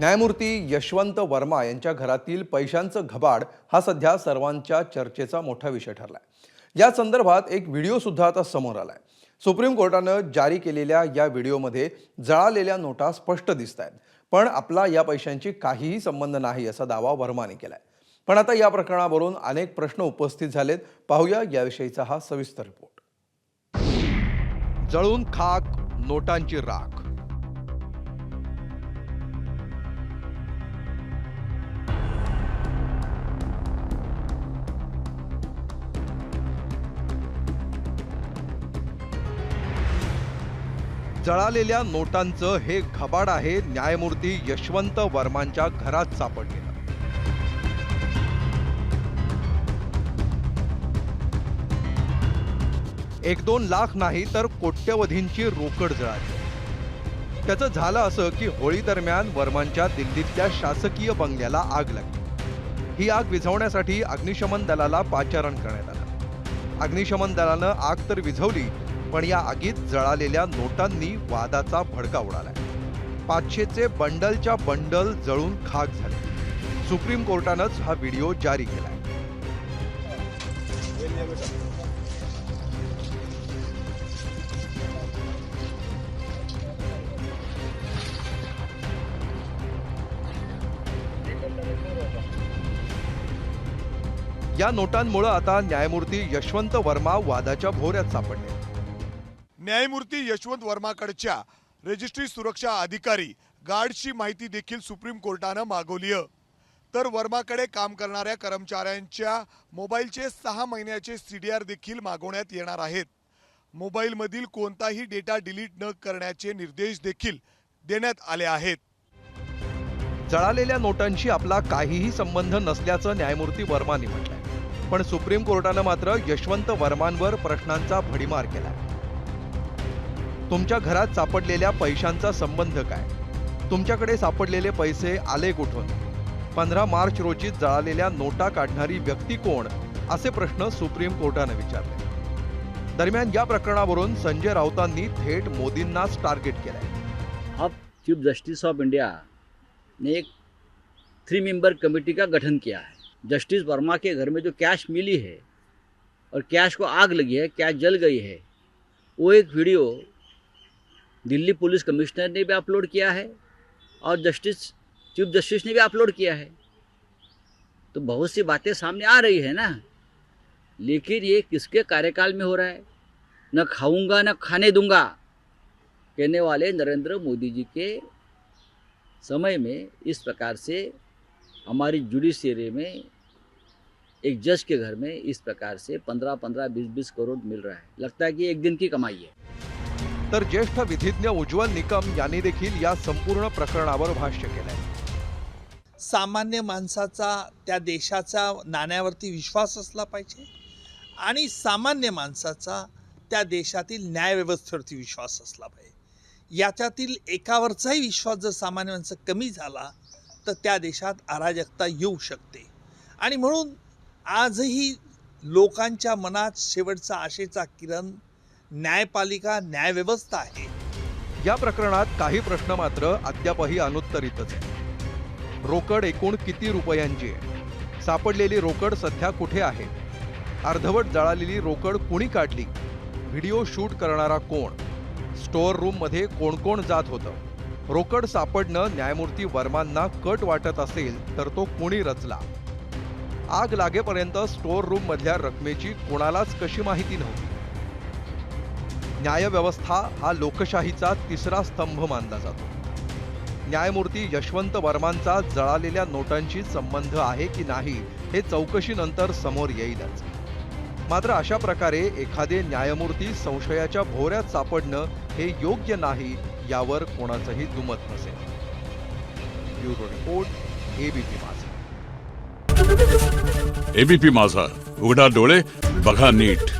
न्यायमूर्ती यशवंत वर्मा यांच्या घरातील पैशांचं घबाड हा सध्या सर्वांच्या चर्चेचा मोठा विषय ठरलाय। या संदर्भात एक व्हिडिओ सुद्धा आता समोर आलाय। सुप्रीम कोर्टानं जारी केलेल्या या व्हिडिओमध्ये जळालेल्या नोटा स्पष्ट दिसतायत, पण आपला या पैशांची काहीही संबंध नाही असा दावा वर्माने केलाय। पण आता या प्रकरणावरून अनेक प्रश्न उपस्थित झालेत। पाहूया याविषयीचा हा सविस्तर रिपोर्ट। जळून खाक, नोटांची राख। जळालेल्या नोटांचं हे घबाड आहे न्यायमूर्ती यशवंत वर्मांच्या घरात सापडलेलं। 1-2 लाख नाही तर कोट्यवधींची रोकड जळाली। त्याचं झालं असं की होळी दरम्यान वर्मांच्या दिल्लीतल्या शासकीय बंगल्याला आग लागली। ही आग विझवण्यासाठी अग्निशमन दलाला पाचारण करण्यात आलं। अग्निशमन दलानं आग तर विझवली, पण या आगीत जळालेल्या नोटांनी वादाचा भडका उडालाय। 500चे बंडलच्या बंडल जळून खाक झाले। सुप्रीम कोर्टानंच हा व्हिडिओ जारी केलाय। या नोटांमुळे आता न्यायमूर्ती यशवंत वर्मा वादाच्या भोवऱ्यात सापडले। न्यायमूर्ती यशवंत वर्माकडच्या रजिस्ट्री सुरक्षा अधिकारी गार्डची माहिती देखील सुप्रीम कोर्टानं मागवली आहे। तर वर्माकडे काम करणाऱ्या कर्मचाऱ्यांच्या मोबाईलचे 6 महिन्याचे CDR देखील मागवण्यात येणार आहेत। मोबाईलमधील कोणताही डेटा डिलीट न करण्याचे निर्देश देखील देण्यात आले आहेत। जळालेल्या नोटांशी आपला काहीही संबंध नसल्याचं न्यायमूर्ती वर्मांनी म्हटलंय, पण सुप्रीम कोर्टानं मात्र यशवंत वर्मांवर प्रश्नांचा भडीमार केला। तुमच्या घरात सापडलेल्या पैशांचा संबंध काय? तुमच्याकडे सापडलेले पैसे आले कुठून? 15 मार्च रोजी जळालेल्या नोटा काढणारी व्यक्ती कोण? असे प्रश्न सुप्रीम कोर्टाने विचारले। दरम्यान या प्रकरणावरून संजय राऊतांनी थेट मोदींनाच टार्गेट केलंय। अब चीफ जस्टिस ऑफ इंडिया ने एक 3 मेंबर कमेटी का गठन किया है। जस्टिस वर्मा के घर में जो कैश मिली है और कैश को आग लगी है, कैश जल गई है, वो एक वीडियो दिल्ली पुलिस कमिश्नर ने भी अपलोड किया है और चीफ जस्टिस ने भी अपलोड किया है। तो बहुत सी बातें सामने आ रही है ना, लेकिन ये किसके कार्यकाल में हो रहा है? न खाऊंगा न खाने दूंगा कहने वाले नरेंद्र मोदी जी के समय में इस प्रकार से हमारी जुडिशियरी में एक जज के घर में इस प्रकार से 15-15, 20-20 करोड़ मिल रहा है। लगता है कि एक दिन की कमाई है। तर ज्येष्ठ विधिज्ञ उज्ज्वल निकम यांनी देखील या संपूर्ण प्रकरणावर भाष्य केलंय। सामान्य माणसाचा त्या देशाचा नाण्यावरती विश्वास असला पाहिजे आणि सामान्य माणसाचा त्या देशातील न्यायव्यवस्थेवरती विश्वास असला पाहिजे। याच्यातील एकावरचाही विश्वास जर सामान्य माणसं कमी झाला तर त्या देशात अराजकता येऊ शकते। आणि म्हणून आजही लोकांच्या मनात शेवटचा आशेचा किरण न्यायपालिका, न्यायव्यवस्था आहे। या प्रकरणात काही प्रश्न मात्र अद्यापही अनुत्तरितच आहेत। रोकड एकूण किती रुपयांची आहे? सापडलेली रोकड सध्या कुठे आहे? अर्धवट जळालेली रोकड कुणी काढली? व्हिडिओ शूट करणारा कोण? स्टोअर रूम मध्ये कोण कोण जात होतं? रोकड सापडणं न्यायमूर्ती वर्मांना कट वाटत असेल तर तो कुणी रचला? आग लागेपर्यंत स्टोअर रूम मधल्या रकमेची कोणालाच कशी माहिती नव्हती? न्यायव्यवस्था हा लोकशाहीचा तिसरा स्तंभ मानला जातो। न्यायमूर्ती यशवंत वर्मांचा जळालेल्या नोटांशी संबंध आहे की नाही हे चौकशीनंतर समोर येईलच। मात्र अशा प्रकारे एखादे न्यायमूर्ती संशयाच्या भोवऱ्यात सापडणं हे योग्य नाही यावर कोणाचंही दुमत नसेल। ब्युरो रिपोर्ट, ABP माझा। ABP माझा, उघडा डोळे बघा नीट।